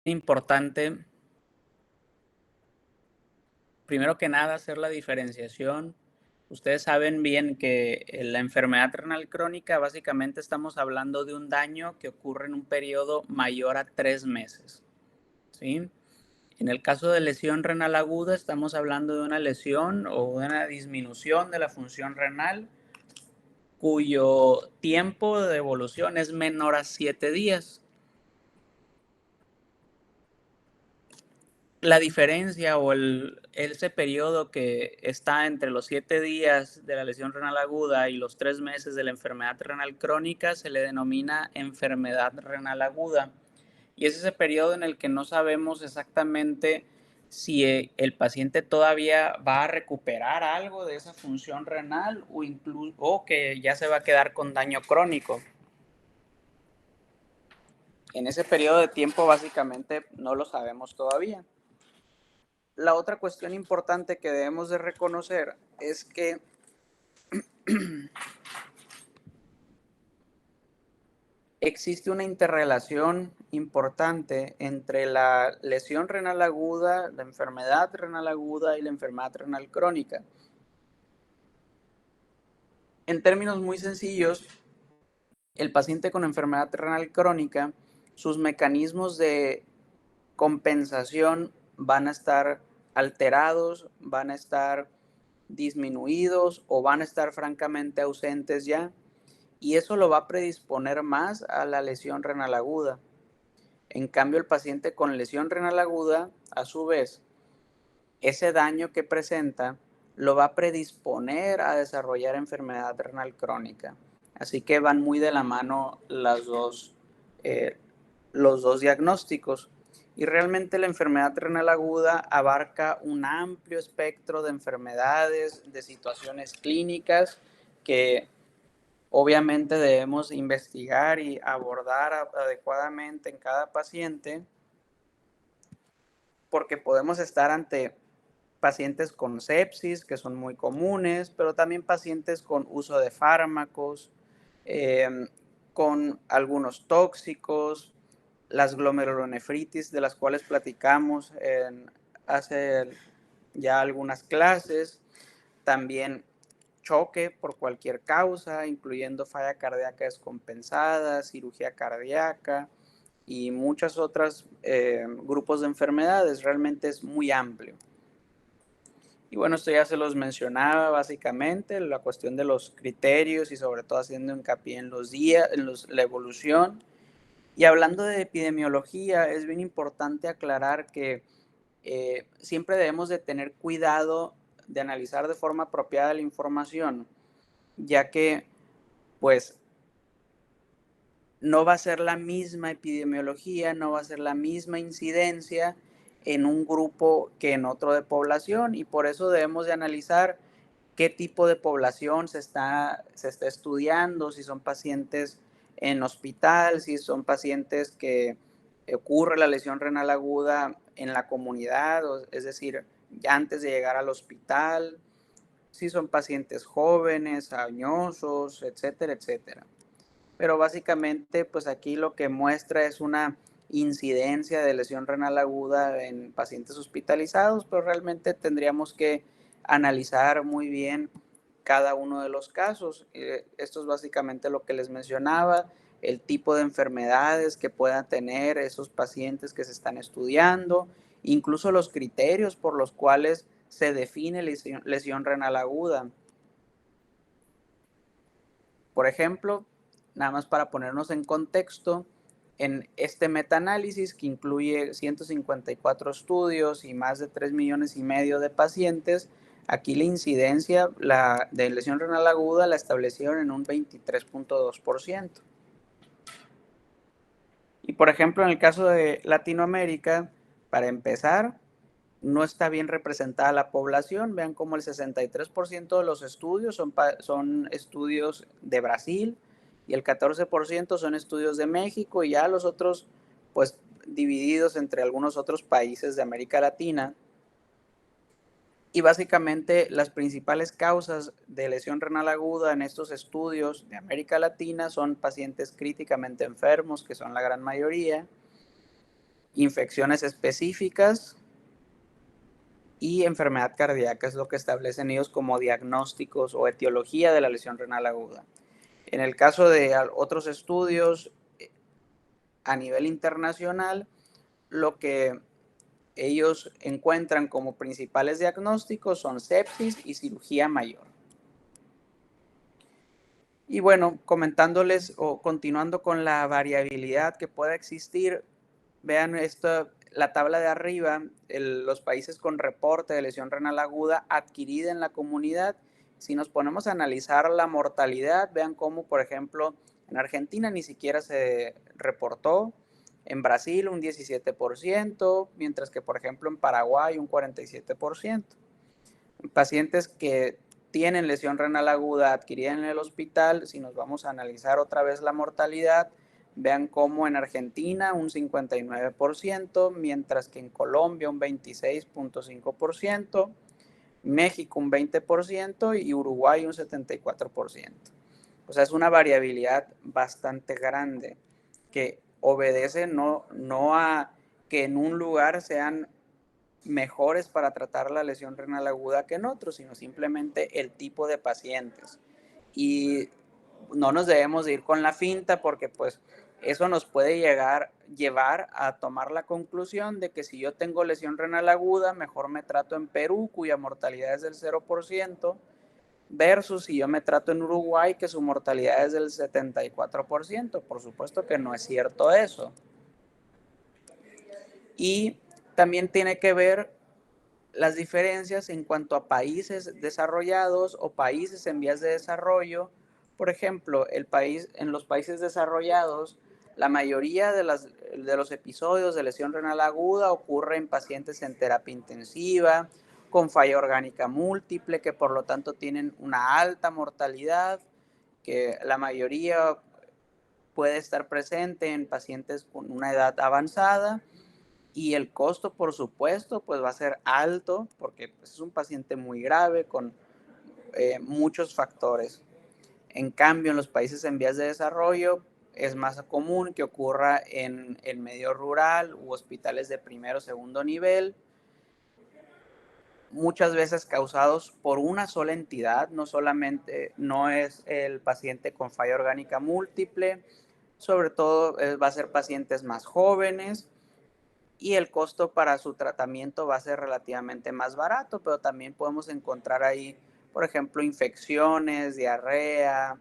Importante, primero que nada, hacer la diferenciación. Ustedes saben bien que la enfermedad renal crónica, básicamente estamos hablando de un daño que ocurre en un periodo mayor a 3 meses, ¿sí? En el caso de lesión renal aguda, estamos hablando de una lesión o una disminución de la función renal cuyo tiempo de evolución es menor a 7 días. La diferencia o ese periodo que está entre los 7 días de la lesión renal aguda y los 3 meses de la enfermedad renal crónica se le denomina enfermedad renal aguda. Y es ese periodo en el que no sabemos exactamente si el paciente todavía va a recuperar algo de esa función renal o que ya se va a quedar con daño crónico. En ese periodo de tiempo básicamente no lo sabemos todavía. La otra cuestión importante que debemos de reconocer es que existe una interrelación importante entre la lesión renal aguda, la enfermedad renal aguda y la enfermedad renal crónica. En términos muy sencillos, el paciente con enfermedad renal crónica, sus mecanismos de compensación van a estar alterados, van a estar disminuidos o van a estar francamente ausentes ya. Y eso lo va a predisponer más a la lesión renal aguda. En cambio, el paciente con lesión renal aguda, a su vez, ese daño que presenta lo va a predisponer a desarrollar enfermedad renal crónica. Así que van muy de la mano los dos diagnósticos. Y realmente la enfermedad renal aguda abarca un amplio espectro de enfermedades, de situaciones clínicas que obviamente debemos investigar y abordar adecuadamente en cada paciente porque podemos estar ante pacientes con sepsis, que son muy comunes, pero también pacientes con uso de fármacos, eh, con algunos tóxicos, las glomerulonefritis de las cuales platicamos hace ya algunas clases, también choque por cualquier causa, incluyendo falla cardíaca descompensada, cirugía cardíaca y muchas otras grupos de enfermedades. Realmente es muy amplio. Y bueno, esto ya se los mencionaba básicamente, la cuestión de los criterios y sobre todo haciendo hincapié en los días, la evolución. Y hablando de epidemiología, es bien importante aclarar que siempre debemos de tener cuidado de analizar de forma apropiada la información, ya que pues no va a ser la misma epidemiología, no va a ser la misma incidencia en un grupo que en otro de población y por eso debemos de analizar qué tipo de población se está estudiando, si son pacientes en hospital, si son pacientes que ocurre la lesión renal aguda en la comunidad, es decir, antes de llegar al hospital, si son pacientes jóvenes, añosos, etcétera, etcétera. Pero básicamente, pues aquí lo que muestra es una incidencia de lesión renal aguda en pacientes hospitalizados, pero realmente tendríamos que analizar muy bien cada uno de los casos. Esto es básicamente lo que les mencionaba, el tipo de enfermedades que puedan tener esos pacientes que se están estudiando, incluso los criterios por los cuales se define lesión renal aguda. Por ejemplo, nada más para ponernos en contexto, en este metaanálisis que incluye 154 estudios y más de 3 millones y medio de pacientes, aquí la incidencia de lesión renal aguda la establecieron en un 23.2%. Y por ejemplo, en el caso de Latinoamérica, para empezar, no está bien representada la población. Vean cómo el 63% de los estudios son estudios de Brasil y el 14% son estudios de México y ya los otros, pues divididos entre algunos otros países de América Latina. Y básicamente las principales causas de lesión renal aguda en estos estudios de América Latina son pacientes críticamente enfermos, que son la gran mayoría, infecciones específicas y enfermedad cardíaca es lo que establecen ellos como diagnósticos o etiología de la lesión renal aguda. En el caso de otros estudios a nivel internacional, lo que ellos encuentran como principales diagnósticos son sepsis y cirugía mayor. Y bueno, comentándoles o continuando con la variabilidad que pueda existir, vean la tabla de arriba, los países con reporte de lesión renal aguda adquirida en la comunidad. Si nos ponemos a analizar la mortalidad, vean cómo, por ejemplo, en Argentina ni siquiera se reportó, en Brasil un 17%, mientras que, por ejemplo, en Paraguay un 47%. Pacientes que tienen lesión renal aguda adquirida en el hospital, si nos vamos a analizar otra vez la mortalidad, vean cómo en Argentina un 59%, mientras que en Colombia un 26.5%, México un 20% y Uruguay un 74%. O sea, es una variabilidad bastante grande que obedece no a que en un lugar sean mejores para tratar la lesión renal aguda que en otros, sino simplemente el tipo de pacientes. Y no nos debemos de ir con la finta porque pues eso nos puede llevar a tomar la conclusión de que si yo tengo lesión renal aguda, mejor me trato en Perú, cuya mortalidad es del 0%, versus si yo me trato en Uruguay, que su mortalidad es del 74%. Por supuesto que no es cierto eso. Y también tiene que ver las diferencias en cuanto a países desarrollados o países en vías de desarrollo. Por ejemplo, en los países desarrollados, la mayoría de los episodios de lesión renal aguda ocurre en pacientes en terapia intensiva, con falla orgánica múltiple, que por lo tanto tienen una alta mortalidad, que la mayoría puede estar presente en pacientes con una edad avanzada. Y el costo, por supuesto, pues va a ser alto porque pues, es un paciente muy grave con muchos factores. En cambio, en los países en vías de desarrollo es más común que ocurra en el medio rural u hospitales de primero o segundo nivel, muchas veces causados por una sola entidad, no es el paciente con falla orgánica múltiple, sobre todo va a ser pacientes más jóvenes, y el costo para su tratamiento va a ser relativamente más barato, pero también podemos encontrar ahí, por ejemplo, infecciones, diarrea,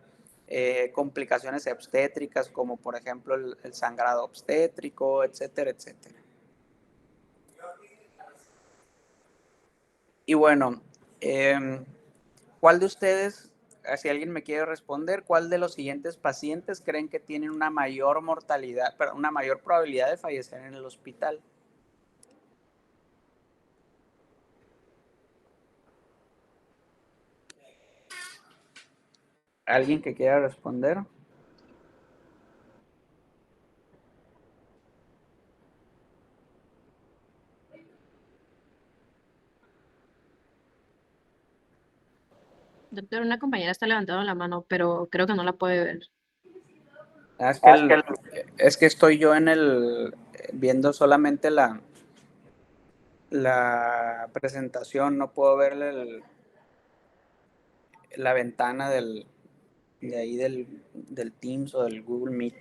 complicaciones obstétricas, como por ejemplo el sangrado obstétrico, etcétera, etcétera. Y bueno, ¿cuál de ustedes, si alguien me quiere responder, cuál de los siguientes pacientes creen que tienen una mayor mortalidad, pero una mayor probabilidad de fallecer en el hospital? ¿Alguien que quiera responder? Doctor, una compañera está levantando la mano, pero creo que no la puede ver. Es que estoy yo viendo solamente la presentación, no puedo ver la ventana de ahí del Teams o del Google Meet.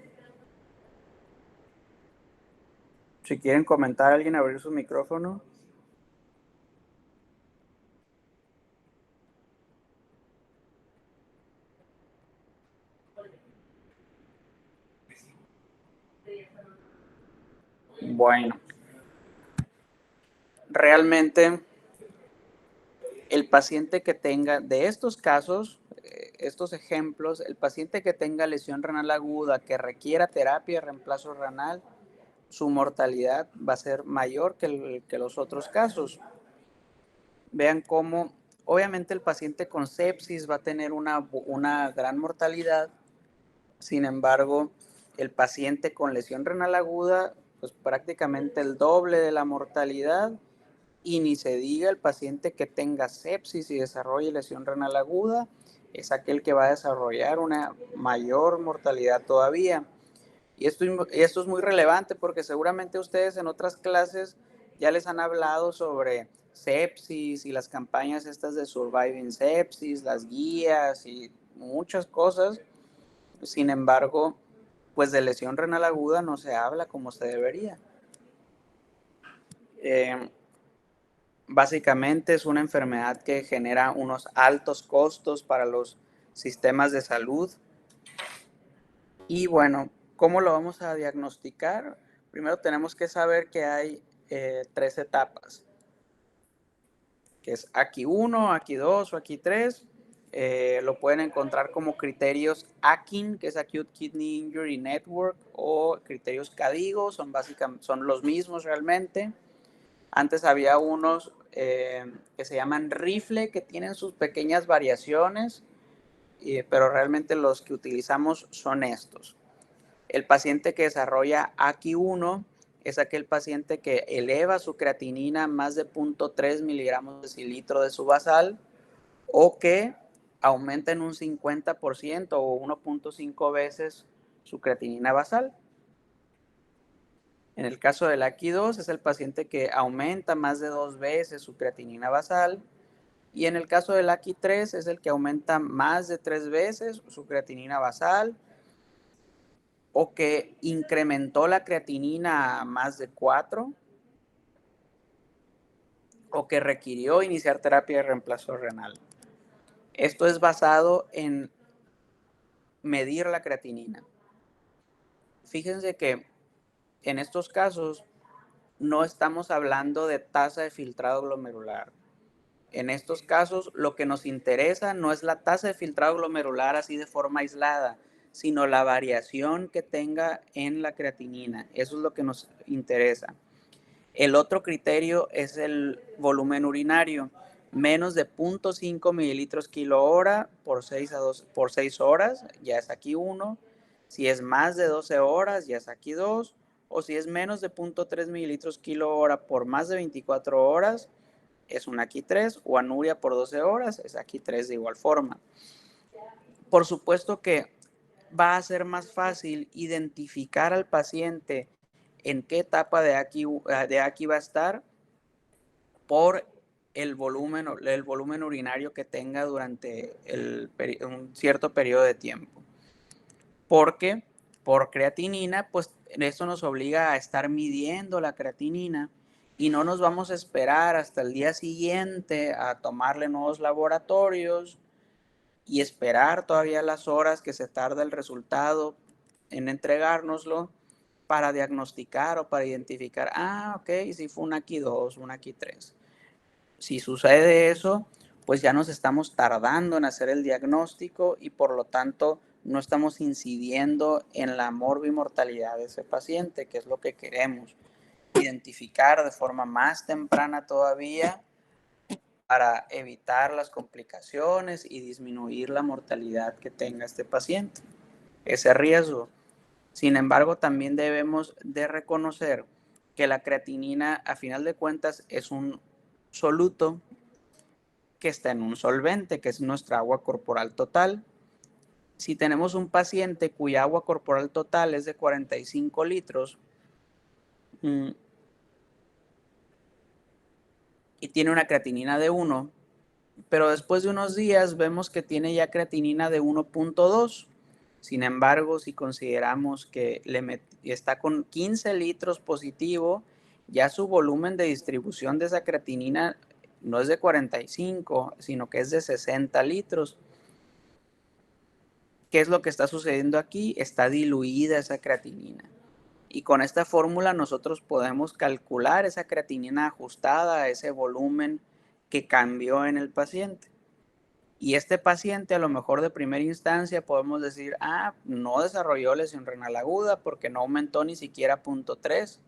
Si quieren comentar, alguien abrir su micrófono. Bueno, realmente el paciente que tenga, de estos casos, estos ejemplos, el paciente que tenga lesión renal aguda que requiera terapia de reemplazo renal, su mortalidad va a ser mayor que los otros casos. Vean cómo, obviamente el paciente con sepsis va a tener una gran mortalidad, sin embargo, el paciente con lesión renal aguda, pues prácticamente el doble de la mortalidad, y ni se diga el paciente que tenga sepsis y desarrolle lesión renal aguda, es aquel que va a desarrollar una mayor mortalidad todavía. Y esto es muy relevante porque seguramente ustedes en otras clases ya les han hablado sobre sepsis y las campañas estas de Surviving Sepsis, las guías y muchas cosas. Sin embargo, pues de lesión renal aguda no se habla como se debería. Básicamente es una enfermedad que genera unos altos costos para los sistemas de salud. Y bueno, ¿cómo lo vamos a diagnosticar? Primero tenemos que saber que hay 3 etapas, que es AKI 1, AKI 2 o AKI 3. Lo pueden encontrar como criterios AKIN, que es Acute Kidney Injury Network, o criterios CADIGO, son los mismos realmente. Antes había unos que se llaman RIFLE, que tienen sus pequeñas variaciones, pero realmente los que utilizamos son estos. El paciente que desarrolla AKI1 es aquel paciente que eleva su creatinina a más de 0.3 miligramos de decilitro de su basal o que aumenta en un 50% o 1.5 veces su creatinina basal. En el caso del AKI2 es el paciente que aumenta más de 2 veces su creatinina basal. Y en el caso del AKI3 es el que aumenta más de 3 veces su creatinina basal o que incrementó la creatinina a más de 4 o que requirió iniciar terapia de reemplazo renal. Esto es basado en medir la creatinina. Fíjense que en estos casos no estamos hablando de tasa de filtrado glomerular. En estos casos, lo que nos interesa no es la tasa de filtrado glomerular así de forma aislada, sino la variación que tenga en la creatinina. Eso es lo que nos interesa. El otro criterio es el volumen urinario. Menos de 0.5 mililitros kilo hora por 6 horas, ya es aquí 1. Si es más de 12 horas, ya es aquí 2. O si es menos de 0.3 mililitros kilo hora por más de 24 horas, es un aquí 3, o anuria por 12 horas, es aquí 3 de igual forma. Por supuesto que va a ser más fácil identificar al paciente en qué etapa de aquí va a estar por el volumen urinario que tenga durante un cierto periodo de tiempo. Porque por creatinina, pues eso nos obliga a estar midiendo la creatinina y no nos vamos a esperar hasta el día siguiente a tomarle nuevos laboratorios y esperar todavía las horas que se tarda el resultado en entregárnoslo para diagnosticar o para identificar, ok, si fue un aquí 2, un aquí 3. Si sucede eso, pues ya nos estamos tardando en hacer el diagnóstico y por lo tanto no estamos incidiendo en la morbimortalidad de ese paciente, que es lo que queremos, identificar de forma más temprana todavía para evitar las complicaciones y disminuir la mortalidad que tenga este paciente, ese riesgo. Sin embargo, también debemos de reconocer que la creatinina, a final de cuentas, es un soluto que está en un solvente, que es nuestra agua corporal total. Si tenemos un paciente cuya agua corporal total es de 45 litros y tiene una creatinina de 1, pero después de unos días vemos que tiene ya creatinina de 1.2. Sin embargo, si consideramos que está con 15 litros positivo, ya su volumen de distribución de esa creatinina no es de 45, sino que es de 60 litros. ¿Qué es lo que está sucediendo aquí? Está diluida esa creatinina. Y con esta fórmula nosotros podemos calcular esa creatinina ajustada a ese volumen que cambió en el paciente. Y este paciente a lo mejor de primera instancia podemos decir, no desarrolló lesión renal aguda porque no aumentó ni siquiera 0.3.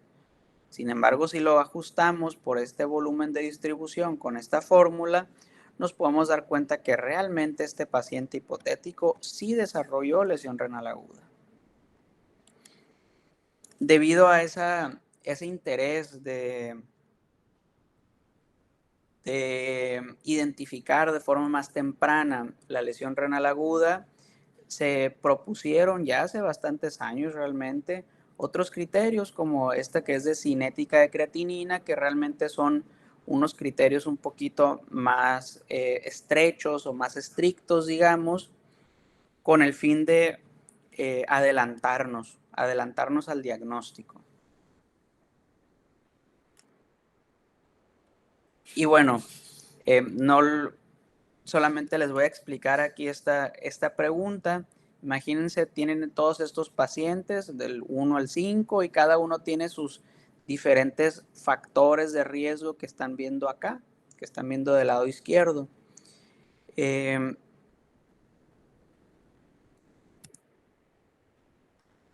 Sin embargo, si lo ajustamos por este volumen de distribución con esta fórmula, nos podemos dar cuenta que realmente este paciente hipotético sí desarrolló lesión renal aguda. Debido a ese interés de identificar de forma más temprana la lesión renal aguda, se propusieron ya hace bastantes años realmente otros criterios como este que es de cinética de creatinina, que realmente son unos criterios un poquito más estrechos o más estrictos, digamos, con el fin de adelantarnos al diagnóstico. Y bueno, no solamente les voy a explicar aquí esta pregunta. Imagínense, tienen todos estos pacientes del 1 al 5 y cada uno tiene sus diferentes factores de riesgo que están viendo acá, que están viendo del lado izquierdo.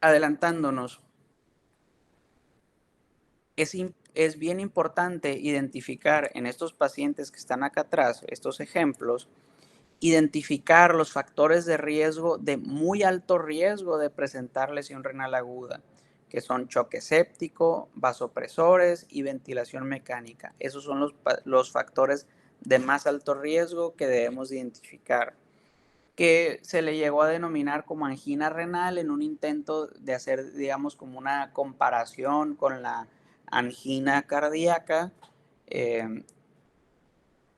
Adelantándonos, es bien importante identificar en estos pacientes que están acá atrás, estos ejemplos, identificar los factores de riesgo de muy alto riesgo de presentar lesión renal aguda, que son choque séptico, vasopresores y ventilación mecánica. Esos son los factores de más alto riesgo que debemos identificar, que se le llegó a denominar como angina renal en un intento de hacer, digamos, como una comparación con la angina cardíaca,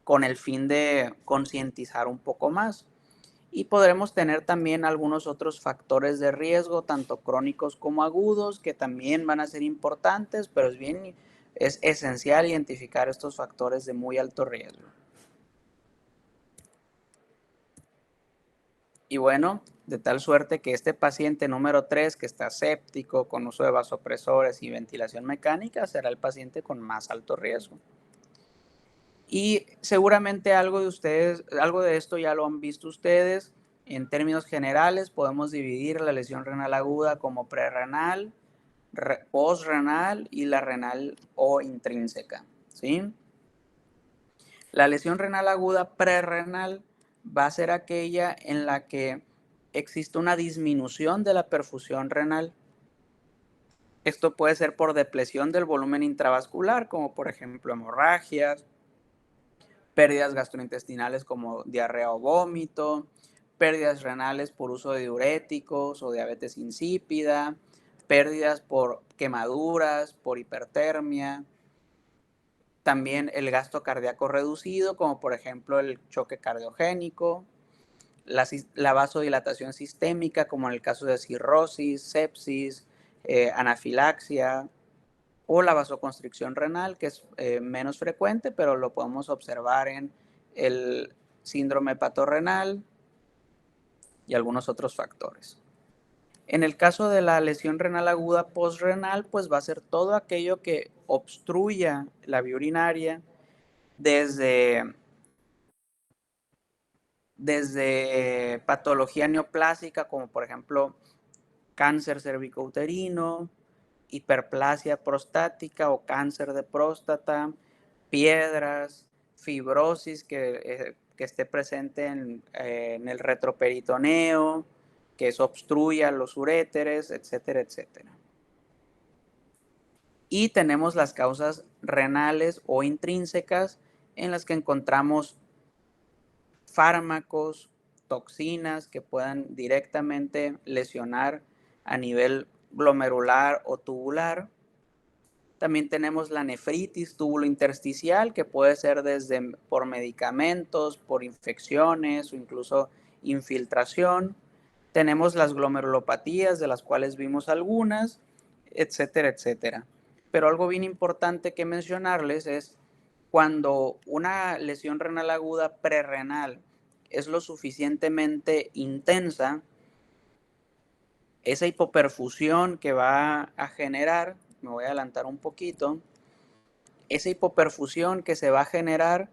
con el fin de concientizar un poco más. Y podremos tener también algunos otros factores de riesgo, tanto crónicos como agudos, que también van a ser importantes, pero es esencial identificar estos factores de muy alto riesgo. Y bueno, de tal suerte que este paciente número 3, que está séptico, con uso de vasopresores y ventilación mecánica, será el paciente con más alto riesgo. Y seguramente algo de esto ya lo han visto ustedes. En términos generales, podemos dividir la lesión renal aguda como prerrenal, postrenal y la renal o intrínseca, ¿sí? La lesión renal aguda prerrenal va a ser aquella en la que existe una disminución de la perfusión renal. Esto puede ser por depresión del volumen intravascular, como por ejemplo hemorragias, pérdidas gastrointestinales como diarrea o vómito, pérdidas renales por uso de diuréticos o diabetes insípida, pérdidas por quemaduras, por hipertermia, también el gasto cardíaco reducido, como por ejemplo el choque cardiogénico, la vasodilatación sistémica, como en el caso de cirrosis, sepsis, anafilaxia, o la vasoconstricción renal, que es menos frecuente, pero lo podemos observar en el síndrome hepatorrenal y algunos otros factores. En el caso de la lesión renal aguda postrenal, pues va a ser todo aquello que obstruya la vía urinaria desde patología neoplásica, como por ejemplo cáncer cervicouterino, hiperplasia prostática o cáncer de próstata, piedras, fibrosis que esté presente en el retroperitoneo, que eso obstruya los uréteres, etcétera, etcétera. Y tenemos las causas renales o intrínsecas en las que encontramos fármacos, toxinas que puedan directamente lesionar a nivel glomerular o tubular. También tenemos la nefritis tubulointersticial, que puede ser desde por medicamentos, por infecciones o incluso infiltración. Tenemos las glomerulopatías, de las cuales vimos algunas, etcétera, etcétera. Pero algo bien importante que mencionarles es cuando una lesión renal aguda prerrenal es lo suficientemente intensa, esa hipoperfusión que va a generar, me voy a adelantar un poquito, esa hipoperfusión que se va a generar,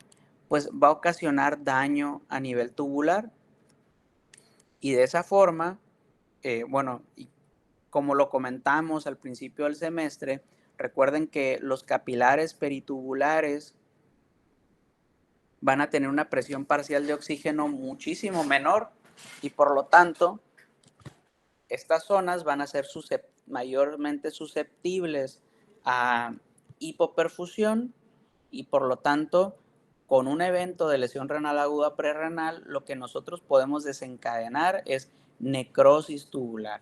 pues va a ocasionar daño a nivel tubular. Y de esa forma, bueno, como lo comentamos al principio del semestre, recuerden que los capilares peritubulares van a tener una presión parcial de oxígeno muchísimo menor y por lo tanto estas zonas van a ser mayormente susceptibles a hipoperfusión y por lo tanto con un evento de lesión renal aguda prerrenal lo que nosotros podemos desencadenar es necrosis tubular.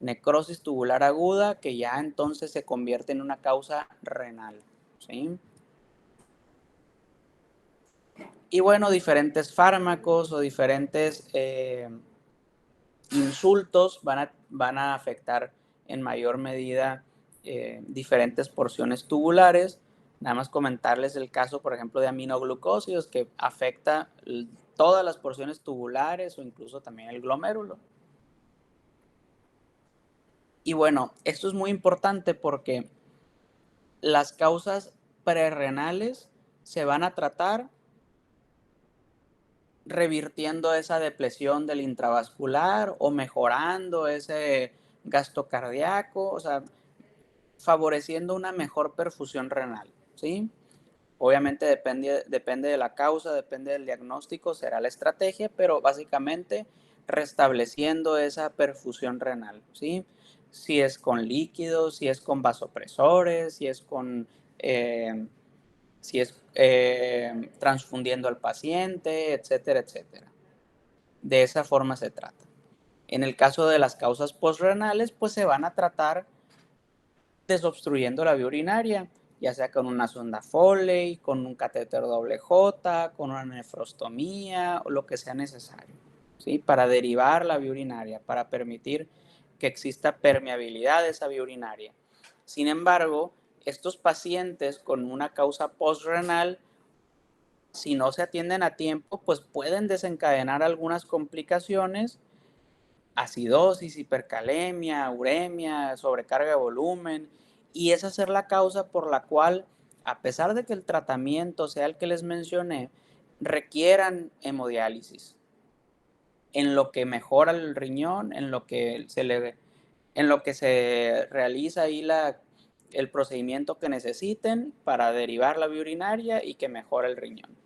Necrosis tubular aguda que ya entonces se convierte en una causa renal, ¿sí? Y bueno, diferentes fármacos o diferentes insultos van a afectar en mayor medida diferentes porciones tubulares. Nada más comentarles el caso, por ejemplo, de aminoglucósidos, que afecta todas las porciones tubulares o incluso también el glomérulo. Y bueno, esto es muy importante porque las causas prerrenales se van a tratar revirtiendo esa depresión del intravascular o mejorando ese gasto cardíaco, o sea, favoreciendo una mejor perfusión renal, ¿sí? Obviamente depende de la causa, depende del diagnóstico, será la estrategia, pero básicamente restableciendo esa perfusión renal, ¿sí? Si es con líquidos, si es con vasopresores, si es transfundiendo al paciente, etcétera, etcétera. De esa forma se trata. En el caso de las causas postrenales, pues se van a tratar desobstruyendo la vía urinaria, ya sea con una sonda Foley, con un catéter doble J, con una nefrostomía o lo que sea necesario, ¿sí? Para derivar la vía urinaria, para permitir que exista permeabilidad de esa vía urinaria. Sin embargo, estos pacientes con una causa postrenal, si no se atienden a tiempo, pues pueden desencadenar algunas complicaciones: acidosis, hipercalemia, uremia, sobrecarga de volumen, y esa es la causa por la cual, a pesar de que el tratamiento sea el que les mencioné, requieran hemodiálisis, en lo que mejora el riñón, en lo que se realiza ahí el procedimiento que necesiten para derivar la vía urinaria y que mejore el riñón.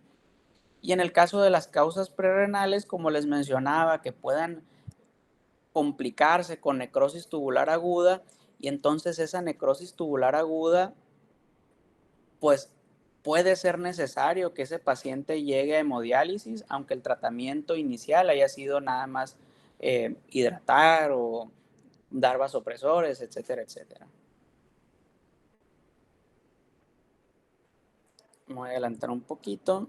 Y en el caso de las causas prerrenales, como les mencionaba, que puedan complicarse con necrosis tubular aguda, y entonces esa necrosis tubular aguda, pues puede ser necesario que ese paciente llegue a hemodiálisis, aunque el tratamiento inicial haya sido nada más hidratar o dar vasopresores, etcétera, etcétera. Voy a adelantar un poquito.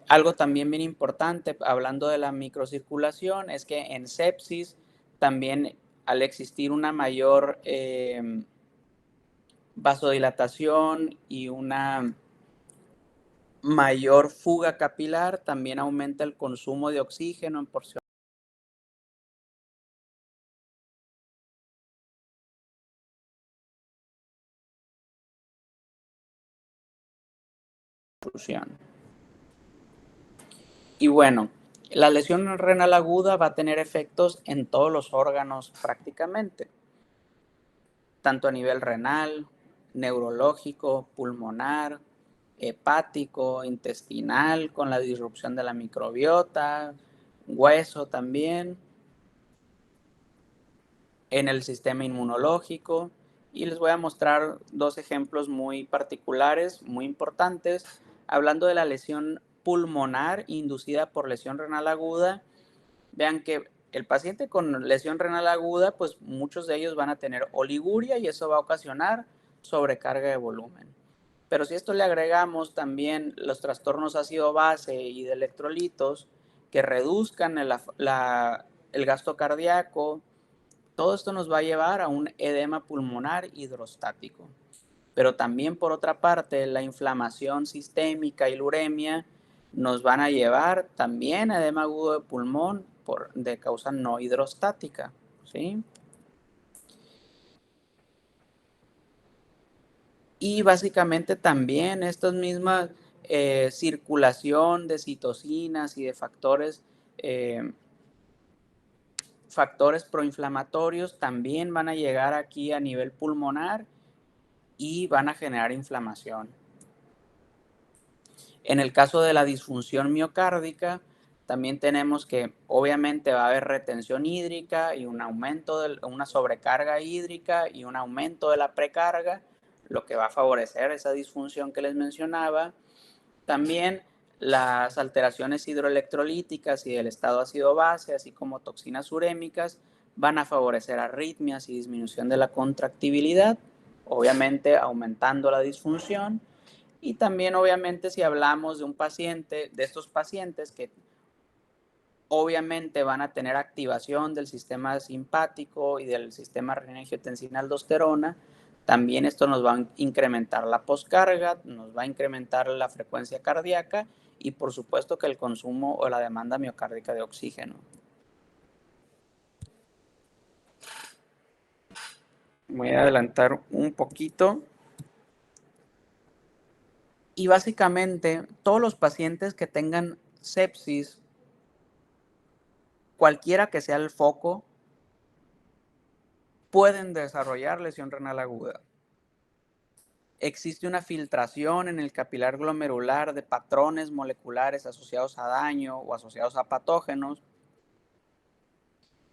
Algo también bien importante, hablando de la microcirculación, es que en sepsis también, al existir una mayor vasodilatación y una mayor fuga capilar, también aumenta el consumo de oxígeno en porción. Y bueno, la lesión renal aguda va a tener efectos en todos los órganos prácticamente, tanto a nivel renal, neurológico, pulmonar, hepático, intestinal, con la disrupción de la microbiota, hueso también, en el sistema inmunológico. Y les voy a mostrar dos ejemplos muy particulares, muy importantes, hablando de la lesión pulmonar inducida por lesión renal aguda. Vean que el paciente con lesión renal aguda, pues muchos de ellos van a tener oliguria y eso va a ocasionar sobrecarga de volumen. Pero si a esto le agregamos también los trastornos ácido-base y de electrolitos que reduzcan el gasto cardíaco, todo esto nos va a llevar a un edema pulmonar hidrostático. Pero también, por otra parte, la inflamación sistémica y la uremia nos van a llevar también a edema agudo de pulmón de causa no hidrostática, ¿sí? Y básicamente también estas mismas circulación de citocinas y de factores proinflamatorios también van a llegar aquí a nivel pulmonar y van a generar inflamación. En el caso de la disfunción miocárdica, también tenemos que obviamente va a haber retención hídrica y una sobrecarga hídrica y un aumento de la precarga, lo que va a favorecer esa disfunción que les mencionaba. También Las alteraciones hidroelectrolíticas y del estado ácido-base, así como toxinas urémicas, van a favorecer arritmias y disminución de la contractibilidad, obviamente aumentando la disfunción. Y también, obviamente, si hablamos de un paciente, de estos pacientes que obviamente van a tener activación del sistema simpático y del sistema renina-angiotensina-aldosterona, también esto nos va a incrementar la poscarga, nos va a incrementar la frecuencia cardíaca y por supuesto que el consumo o la demanda miocárdica de oxígeno. Voy a adelantar un poquito. Y básicamente todos los pacientes que tengan sepsis, cualquiera que sea el foco, pueden desarrollar lesión renal aguda. Existe una filtración en el capilar glomerular de patrones moleculares asociados a daño o asociados a patógenos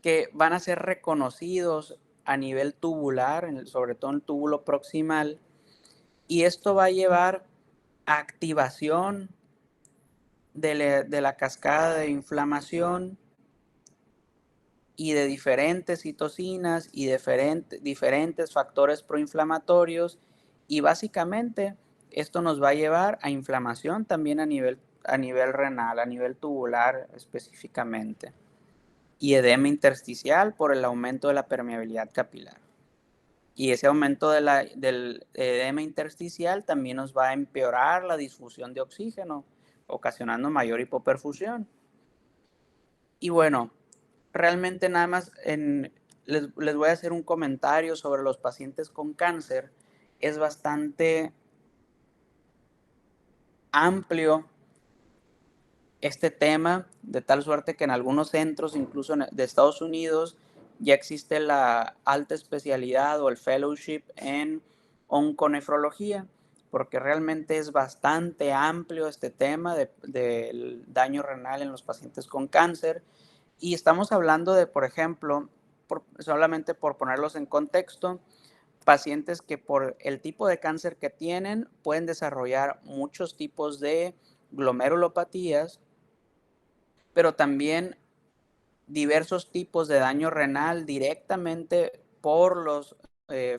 que van a ser reconocidos a nivel tubular, sobre todo en el túbulo proximal, y esto va a llevar a activación de la cascada de inflamación y de diferentes citocinas y diferentes factores proinflamatorios, y básicamente esto nos va a llevar a inflamación también a nivel renal, a nivel tubular específicamente, y edema intersticial por el aumento de la permeabilidad capilar. Y ese aumento del edema intersticial también nos va a empeorar la difusión de oxígeno, ocasionando mayor hipoperfusión. Y bueno, realmente nada más les voy a hacer un comentario sobre los pacientes con cáncer. Es bastante amplio este tema, de tal suerte que en algunos centros, incluso de Estados Unidos, ya existe la alta especialidad o el fellowship en onconefrología, porque realmente es bastante amplio este tema del daño renal en los pacientes con cáncer. Y estamos hablando de, por ejemplo, solamente por ponerlos en contexto, pacientes que por el tipo de cáncer que tienen pueden desarrollar muchos tipos de glomerulopatías, pero también diversos tipos de daño renal directamente por los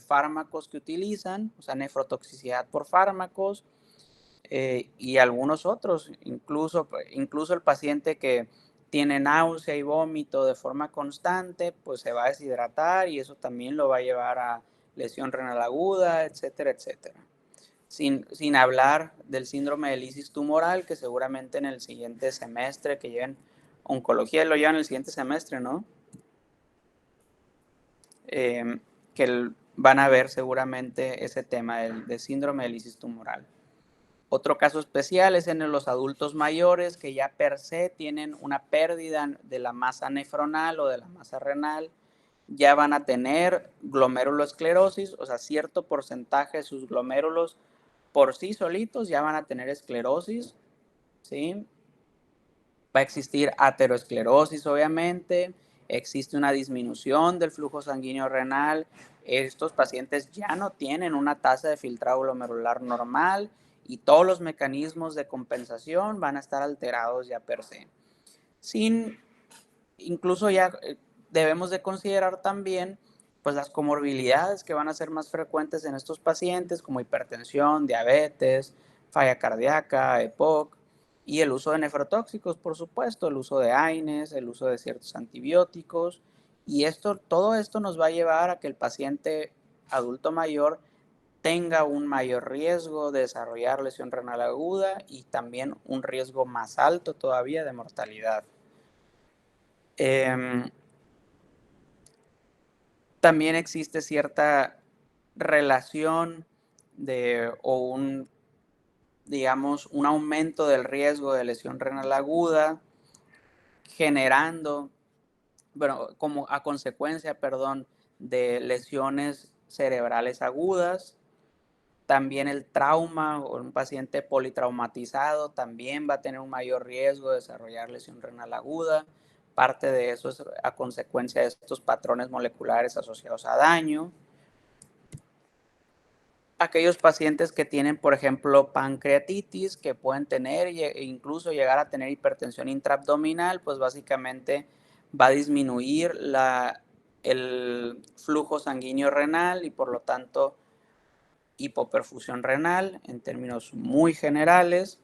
fármacos que utilizan, o sea, nefrotoxicidad por fármacos, y algunos otros, incluso el paciente que tiene náusea y vómito de forma constante, pues se va a deshidratar y eso también lo va a llevar a lesión renal aguda, etcétera, etcétera. Sin hablar del síndrome de lisis tumoral, que seguramente en el siguiente semestre que lleven oncología, lo llevan en el siguiente semestre, ¿no? Que van a ver seguramente ese tema del síndrome de lisis tumoral. Otro caso especial es en los adultos mayores que ya per se tienen una pérdida de la masa nefronal o de la masa renal, ya van a tener glomerulosclerosis, o sea, cierto porcentaje de sus glomérulos por sí solitos ya van a tener esclerosis, ¿sí? Va a existir aterosclerosis, obviamente, existe una disminución del flujo sanguíneo renal, estos pacientes ya no tienen una tasa de filtrado glomerular normal y todos los mecanismos de compensación van a estar alterados ya per se. Incluso ya debemos de considerar también pues las comorbilidades que van a ser más frecuentes en estos pacientes, como hipertensión, diabetes, falla cardíaca, EPOC, y el uso de nefrotóxicos, por supuesto, el uso de AINES, el uso de ciertos antibióticos, y todo esto nos va a llevar a que el paciente adulto mayor tenga un mayor riesgo de desarrollar lesión renal aguda y también un riesgo más alto todavía de mortalidad. También existe cierta relación digamos, un aumento del riesgo de lesión renal aguda, generando, bueno, como a consecuencia, perdón, de lesiones cerebrales agudas. También el trauma o un paciente politraumatizado también va a tener un mayor riesgo de desarrollar lesión renal aguda. Parte de eso es a consecuencia de estos patrones moleculares asociados a daño. aquellos pacientes que tienen, por ejemplo, pancreatitis, que pueden tener e incluso llegar a tener hipertensión intraabdominal, pues básicamente va a disminuir el flujo sanguíneo renal y por lo tanto hipoperfusión renal en términos muy generales.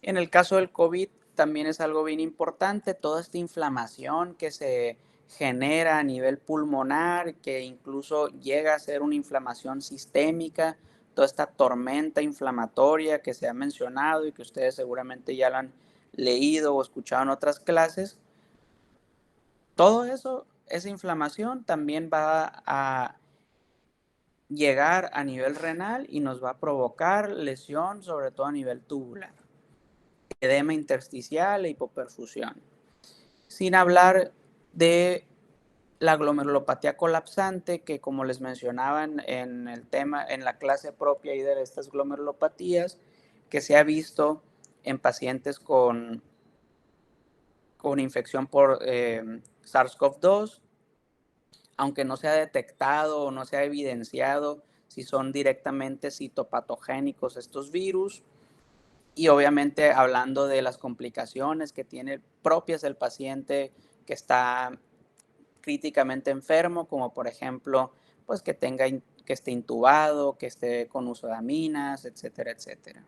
En el caso del COVID también es algo bien importante, toda esta inflamación que se genera a nivel pulmonar, que incluso llega a ser una inflamación sistémica, toda esta tormenta inflamatoria que se ha mencionado y que ustedes seguramente ya la han leído o escuchado en otras clases, todo eso, esa inflamación también va a llegar a nivel renal y nos va a provocar lesión, sobre todo a nivel tubular, edema intersticial e hipoperfusión. Sin hablar de la glomerulopatía colapsante, que como les mencionaba en el tema, en la clase propia y de estas glomerulopatías, que se ha visto en pacientes con infección por SARS-CoV-2, aunque no se ha detectado o no se ha evidenciado si son directamente citopatogénicos estos virus. Y obviamente hablando de las complicaciones que tiene propias del paciente que está críticamente enfermo, como por ejemplo, pues que esté intubado, que esté con uso de aminas, etcétera, etcétera.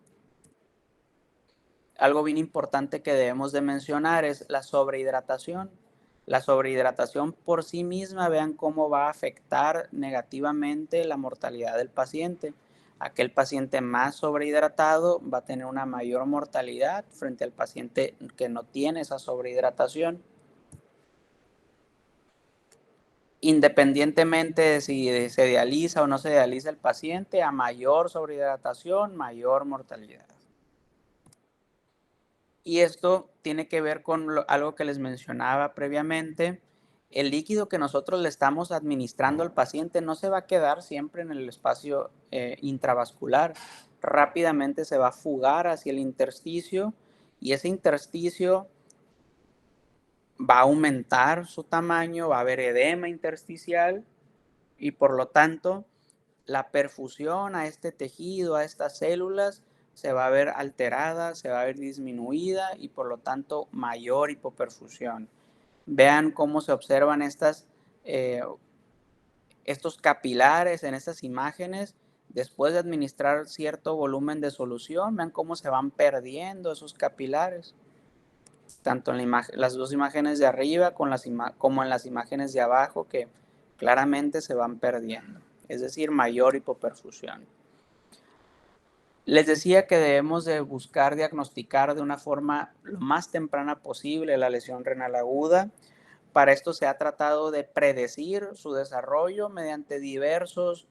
Algo bien importante que debemos de mencionar es la sobrehidratación. La sobrehidratación por sí misma, vean cómo va a afectar negativamente la mortalidad del paciente. Aquel paciente más sobrehidratado va a tener una mayor mortalidad frente al paciente que no tiene esa sobrehidratación. Independientemente de si se dializa o no se dializa el paciente, a mayor sobrehidratación, mayor mortalidad. Y esto tiene que ver con algo que les mencionaba previamente. El líquido que nosotros le estamos administrando al paciente no se va a quedar siempre en el espacio intravascular. Rápidamente se va a fugar hacia el intersticio y ese intersticio va a aumentar su tamaño, va a haber edema intersticial y por lo tanto la perfusión a este tejido, a estas células, se va a ver alterada, se va a ver disminuida y por lo tanto mayor hipoperfusión. Vean cómo se observan estos capilares en estas imágenes después de administrar cierto volumen de solución. Vean cómo se van perdiendo esos capilares, tanto en las dos imágenes de arriba como en las imágenes de abajo, que claramente se van perdiendo, es decir, mayor hipoperfusión. Les decía que debemos de buscar diagnosticar de una forma lo más temprana posible la lesión renal aguda. Para esto se ha tratado de predecir su desarrollo mediante diversas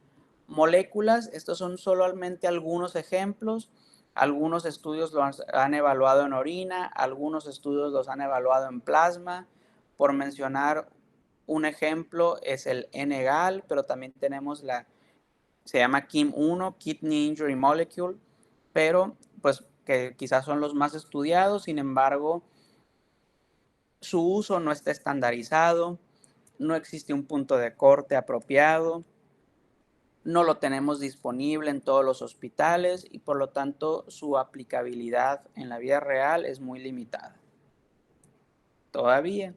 moléculas. Estos son solamente algunos ejemplos. Algunos estudios los han evaluado en orina, algunos estudios los han evaluado en plasma. Por mencionar un ejemplo es el NGAL, pero también tenemos se llama KIM-1, Kidney Injury Molecule, pero pues que quizás son los más estudiados, sin embargo, su uso no está estandarizado, no existe un punto de corte apropiado, no lo tenemos disponible en todos los hospitales y por lo tanto su aplicabilidad en la vida real es muy limitada. Todavía.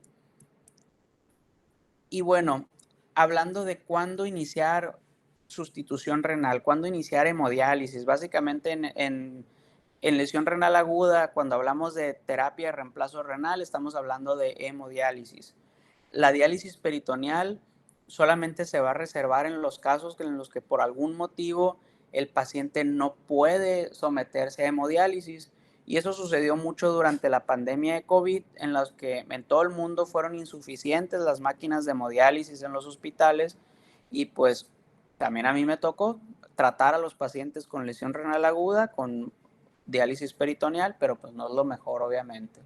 Y bueno, hablando de cuándo iniciar sustitución renal, cuándo iniciar hemodiálisis, básicamente en lesión renal aguda, cuando hablamos de terapia de reemplazo renal, estamos hablando de hemodiálisis. La diálisis peritoneal solamente se va a reservar en los casos en los que por algún motivo el paciente no puede someterse a hemodiálisis. Y eso sucedió mucho durante la pandemia de COVID, en los que en todo el mundo fueron insuficientes las máquinas de hemodiálisis en los hospitales. Y pues también a mí me tocó tratar a los pacientes con lesión renal aguda, con diálisis peritoneal, pero pues no es lo mejor, obviamente.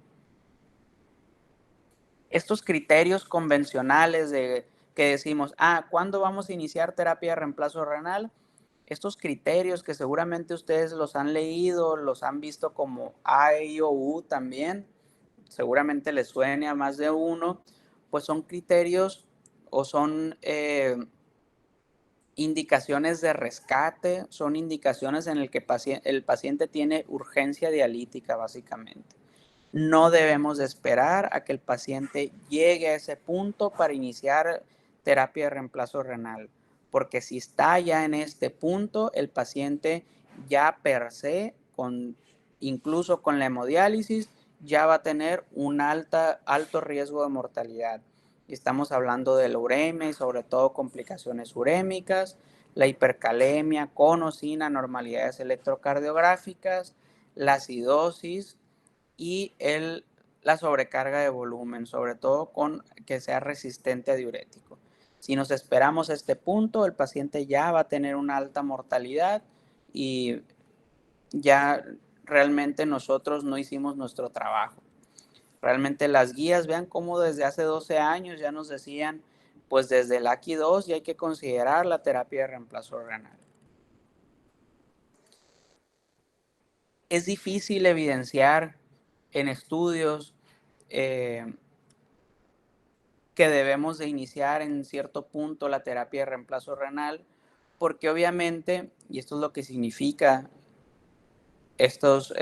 Estos criterios convencionales de que decimos, ¿cuándo vamos a iniciar terapia de reemplazo renal? Estos criterios que seguramente ustedes los han leído, los han visto como A, I o U también, seguramente les suene a más de uno, pues son criterios o son Indicaciones de rescate son indicaciones en las que el paciente tiene urgencia dialítica, básicamente. No debemos de esperar a que el paciente llegue a ese punto para iniciar terapia de reemplazo renal, porque si está ya en este punto, el paciente ya per se, incluso con la hemodiálisis, ya va a tener un alto riesgo de mortalidad. Estamos hablando de la uremia y sobre todo complicaciones urémicas, la hipercalemia con o sin anormalidades electrocardiográficas, la acidosis y la sobrecarga de volumen, sobre todo con que sea resistente a diurético. Si nos esperamos a este punto, el paciente ya va a tener una alta mortalidad y ya realmente nosotros no hicimos nuestro trabajo. Realmente las guías, vean cómo desde hace 12 años ya nos decían, pues desde el AQI2 ya hay que considerar la terapia de reemplazo renal. Es difícil evidenciar en estudios que debemos de iniciar en cierto punto la terapia de reemplazo renal, porque obviamente, y esto es lo que significa estos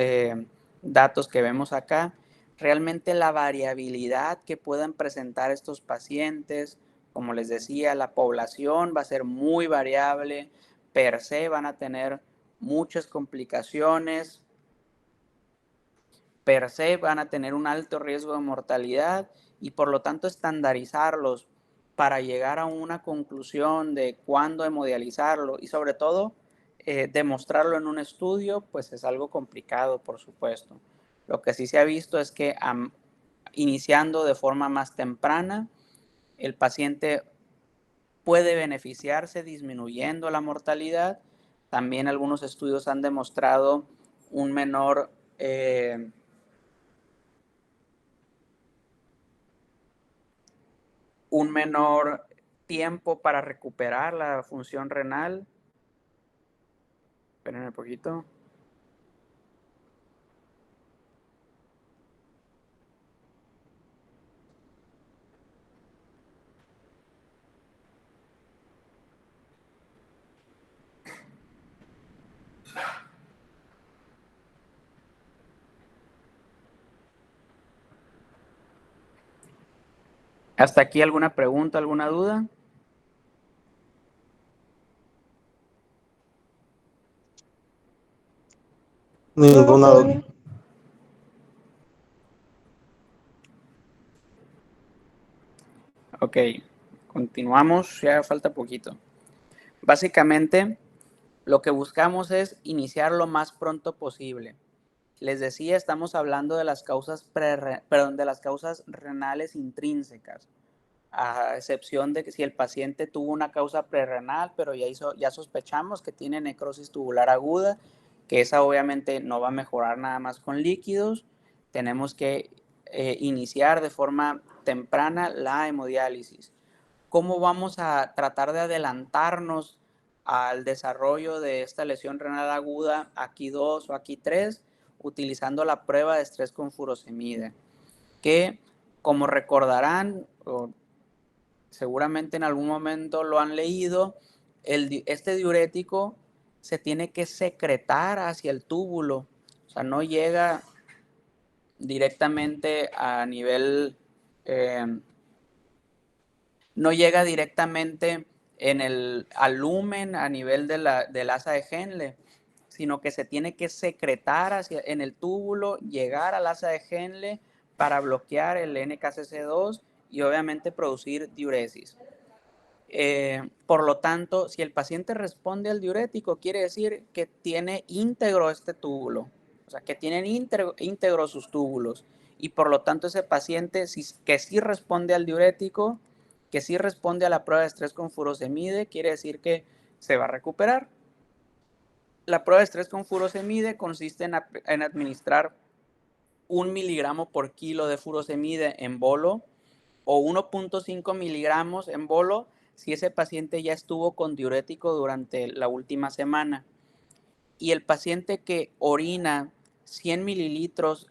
datos que vemos acá, realmente la variabilidad que puedan presentar estos pacientes, como les decía, la población va a ser muy variable, per se van a tener muchas complicaciones, per se van a tener un alto riesgo de mortalidad y por lo tanto estandarizarlos para llegar a una conclusión de cuándo hemodializarlo y sobre todo demostrarlo en un estudio, pues es algo complicado, por supuesto. Lo que sí se ha visto es que iniciando de forma más temprana, el paciente puede beneficiarse disminuyendo la mortalidad. También algunos estudios han demostrado un menor tiempo para recuperar la función renal. Esperen un poquito. ¿Hasta aquí alguna pregunta, alguna duda? Ninguna duda. Ok, continuamos, ya falta poquito. Básicamente, lo que buscamos es iniciar lo más pronto posible. Les decía, estamos hablando de las causas, de las causas renales intrínsecas, a excepción de que si el paciente tuvo una causa prerrenal, pero ya sospechamos que tiene necrosis tubular aguda, que esa obviamente no va a mejorar nada más con líquidos, tenemos que iniciar de forma temprana la hemodiálisis. ¿Cómo vamos a tratar de adelantarnos al desarrollo de esta lesión renal aguda AQI2 o AQI3? Utilizando la prueba de estrés con furosemide, que como recordarán, o seguramente en algún momento lo han leído, este diurético se tiene que secretar hacia el túbulo, o sea, no llega directamente a nivel, no llega directamente al lumen a nivel del asa de Henle, sino que se tiene que secretar en el túbulo, llegar al asa de Henle para bloquear el NKCC2 y obviamente producir diuresis. Por lo tanto, si el paciente responde al diurético, quiere decir que tiene íntegro este túbulo, o sea, que tienen íntegro sus túbulos. Y por lo tanto, ese paciente que sí responde al diurético, que sí responde a la prueba de estrés con furosemide, quiere decir que se va a recuperar. La prueba de estrés con furosemide consiste en administrar 1 miligramo por kilo de furosemide en bolo o 1.5 miligramos en bolo si ese paciente ya estuvo con diurético durante la última semana. Y el paciente que orina 100 mililitros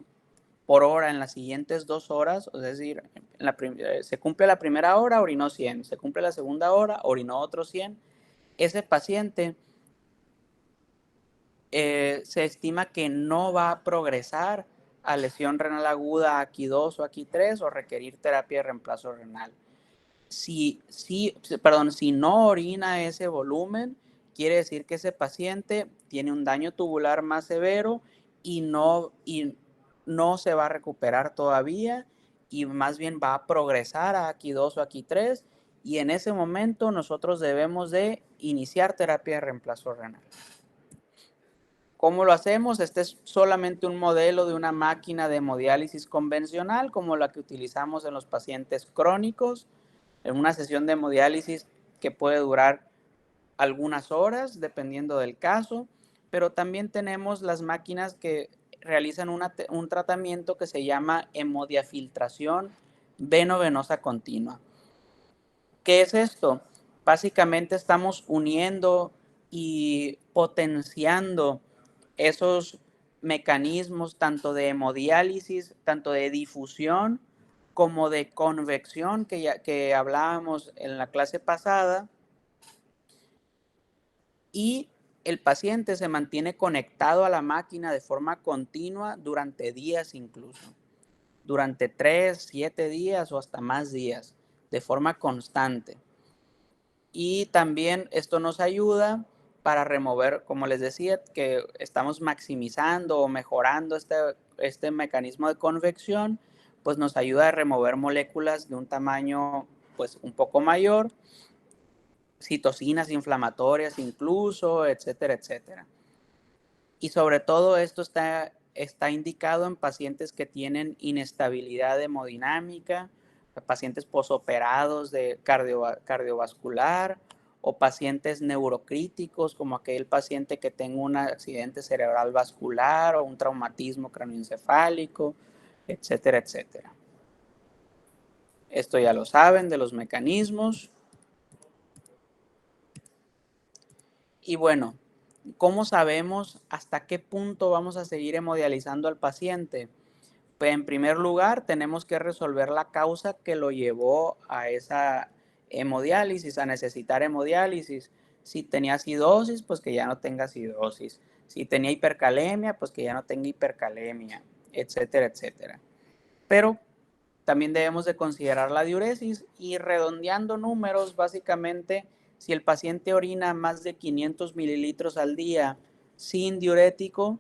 por hora en las siguientes 2 horas, es decir, se cumple la primera hora, orinó 100, se cumple la segunda hora, orinó otros 100, ese paciente se estima que no va a progresar a lesión renal aguda aquí 2 o aquí 3 o requerir terapia de reemplazo renal. Si no orina ese volumen, quiere decir que ese paciente tiene un daño tubular más severo y no se va a recuperar todavía y más bien va a progresar a aquí 2 o aquí 3 y en ese momento nosotros debemos de iniciar terapia de reemplazo renal. ¿Cómo lo hacemos? Este es solamente un modelo de una máquina de hemodiálisis convencional como la que utilizamos en los pacientes crónicos, en una sesión de hemodiálisis que puede durar algunas horas dependiendo del caso, pero también tenemos las máquinas que realizan un tratamiento que se llama hemodiafiltración veno-venosa continua. ¿Qué es esto? Básicamente estamos uniendo y potenciando esos mecanismos tanto de hemodiálisis, tanto de difusión como de convección que hablábamos en la clase pasada, y el paciente se mantiene conectado a la máquina de forma continua durante días incluso, durante 3, 7 días o hasta más días, de forma constante. Y también esto nos ayuda para remover, como les decía, que estamos maximizando o mejorando este mecanismo de convección, pues nos ayuda a remover moléculas de un tamaño pues un poco mayor, citocinas inflamatorias incluso, etcétera, etcétera. Y sobre todo esto está indicado en pacientes que tienen inestabilidad hemodinámica, pacientes posoperados de cardiovascular o pacientes neurocríticos como aquel paciente que tenga un accidente cerebral vascular o un traumatismo craneoencefálico, etcétera, etcétera. Esto ya lo saben de los mecanismos. Y bueno, ¿cómo sabemos hasta qué punto vamos a seguir hemodializando al paciente? Pues en primer lugar, tenemos que resolver la causa que lo llevó a esa hemodiálisis, a necesitar hemodiálisis. Si tenía acidosis, pues que ya no tenga acidosis. Si tenía hipercalemia, pues que ya no tenga hipercalemia, etcétera, etcétera. Pero también debemos de considerar la diuresis y redondeando números, básicamente, si el paciente orina más de 500 mililitros al día sin diurético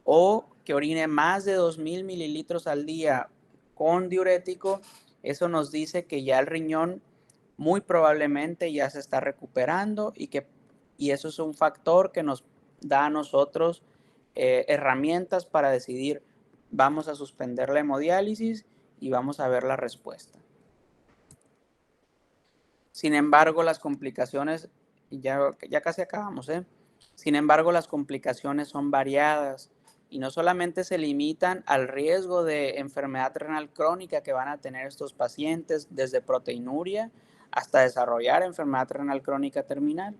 o que orine más de 2000 mililitros al día con diurético, eso nos dice que ya el riñón muy probablemente ya se está recuperando y eso es un factor que nos da a nosotros herramientas para decidir, vamos a suspender la hemodiálisis y vamos a ver la respuesta. Sin embargo, las complicaciones, ya casi acabamos, Sin embargo, las complicaciones son variadas y no solamente se limitan al riesgo de enfermedad renal crónica que van a tener estos pacientes, desde proteinuria hasta desarrollar enfermedad renal crónica terminal,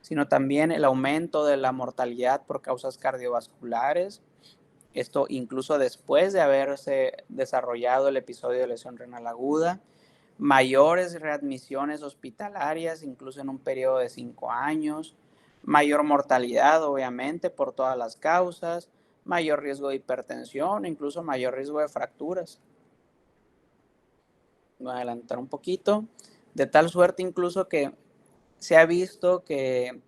sino también el aumento de la mortalidad por causas cardiovasculares, esto incluso después de haberse desarrollado el episodio de lesión renal aguda, mayores readmisiones hospitalarias, incluso en un periodo de 5 años, mayor mortalidad, obviamente, por todas las causas, mayor riesgo de hipertensión, incluso mayor riesgo de fracturas. Voy a adelantar un poquito, de tal suerte incluso que se ha visto que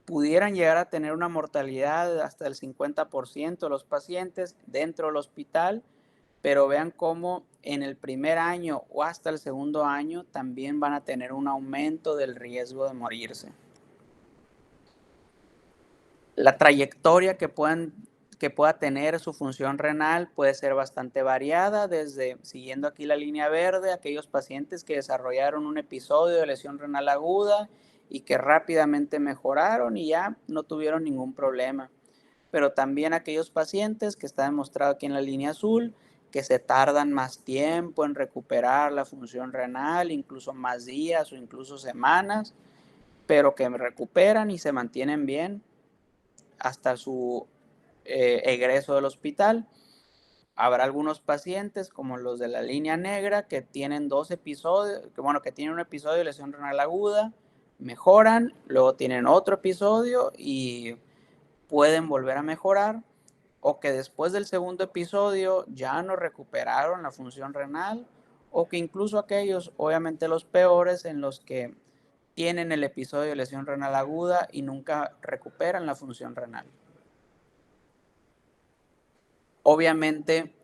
pudieran llegar a tener una mortalidad de hasta el 50% de los pacientes dentro del hospital, pero vean cómo en el primer año o hasta el segundo año también van a tener un aumento del riesgo de morirse. La trayectoria que pueda tener su función renal puede ser bastante variada, desde, siguiendo aquí la línea verde, aquellos pacientes que desarrollaron un episodio de lesión renal aguda y que rápidamente mejoraron y ya no tuvieron ningún problema. Pero también aquellos pacientes que está demostrado aquí en la línea azul, que se tardan más tiempo en recuperar la función renal, incluso más días o incluso semanas, pero que recuperan y se mantienen bien hasta su egreso del hospital. Habrá algunos pacientes como los de la línea negra que tienen 2 episodios, que tienen un episodio de lesión renal aguda, mejoran, luego tienen otro episodio y pueden volver a mejorar, o que después del segundo episodio ya no recuperaron la función renal, o que incluso aquellos, obviamente los peores, en los que tienen el episodio de lesión renal aguda y nunca recuperan la función renal. Obviamente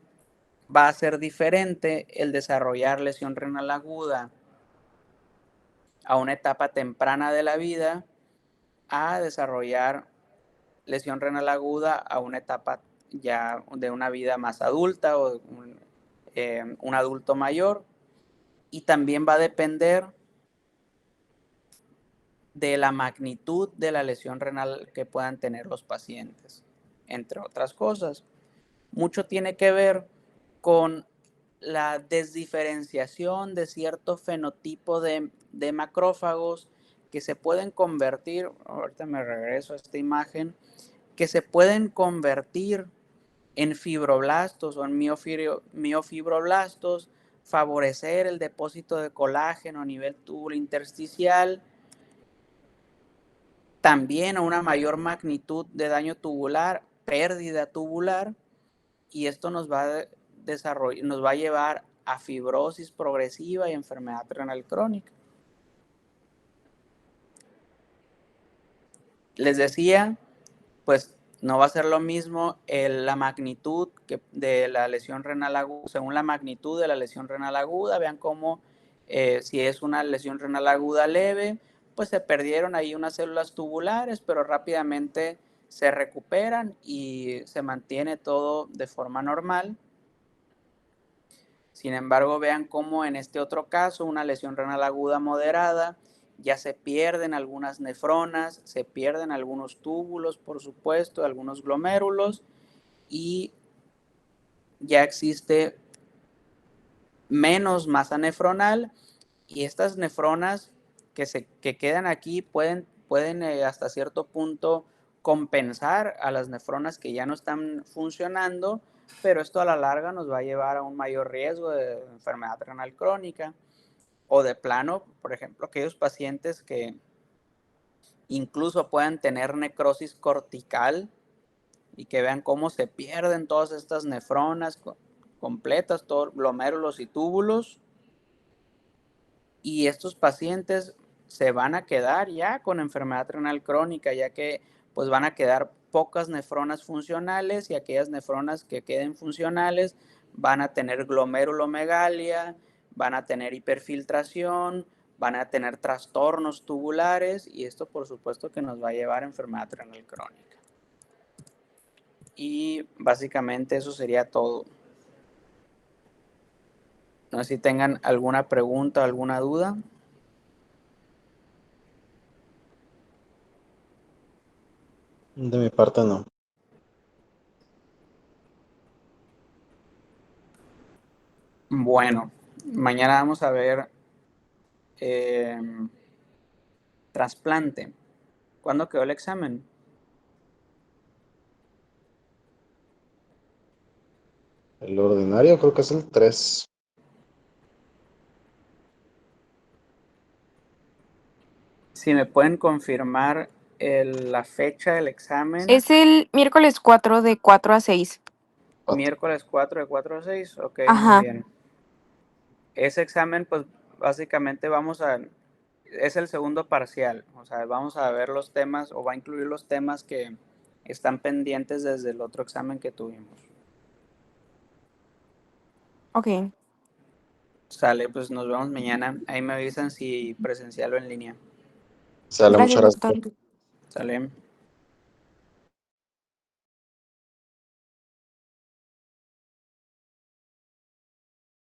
va a ser diferente el desarrollar lesión renal aguda a una etapa temprana de la vida a desarrollar lesión renal aguda a una etapa ya de una vida más adulta o un adulto mayor, y también va a depender de la magnitud de la lesión renal que puedan tener los pacientes, entre otras cosas. Mucho tiene que ver con la desdiferenciación de cierto fenotipo de macrófagos que se pueden convertir, ahorita me regreso a esta imagen, que se pueden convertir en fibroblastos o en miofibroblastos, favorecer el depósito de colágeno a nivel túbulo intersticial, también a una mayor magnitud de daño tubular, pérdida tubular, y esto nos va a llevar a fibrosis progresiva y enfermedad renal crónica. Les decía, pues no va a ser lo mismo la magnitud de la lesión renal aguda, según la magnitud de la lesión renal aguda. Vean cómo si es una lesión renal aguda leve, pues se perdieron ahí unas células tubulares, pero rápidamente se recuperan y se mantiene todo de forma normal. Sin embargo, vean cómo en este otro caso, una lesión renal aguda moderada, ya se pierden algunas nefronas, se pierden algunos túbulos, por supuesto, algunos glomérulos, y ya existe menos masa nefronal, y estas nefronas que quedan aquí pueden hasta cierto punto compensar a las nefronas que ya no están funcionando, pero esto a la larga nos va a llevar a un mayor riesgo de enfermedad renal crónica, o de plano, por ejemplo, aquellos pacientes que incluso puedan tener necrosis cortical y que vean cómo se pierden todas estas nefronas completas, todos glomérulos y túbulos, y estos pacientes se van a quedar ya con enfermedad renal crónica, ya que pues van a quedar pocas nefronas funcionales, y aquellas nefronas que queden funcionales van a tener glomerulomegalia, van a tener hiperfiltración, van a tener trastornos tubulares, y esto por supuesto que nos va a llevar a enfermedad renal crónica. Y básicamente eso sería todo. No sé si tengan alguna pregunta o alguna duda. De mi parte no. Bueno, mañana vamos a ver trasplante. ¿Cuándo quedó el examen? El ordinario creo que es el 3. Si me pueden confirmar la fecha del examen. Es el miércoles 4 de 4 a 6. Miércoles 4 de 4 a 6. Ok, Ajá. muy bien. Ese examen, pues básicamente es el segundo parcial. O sea, vamos a ver los temas, o va a incluir los temas que están pendientes desde el otro examen que tuvimos. Ok. Sale, pues nos vemos mañana. Ahí me avisan si presencial o en línea. Sale, Gracias, muchas gracias. doctor. Sale.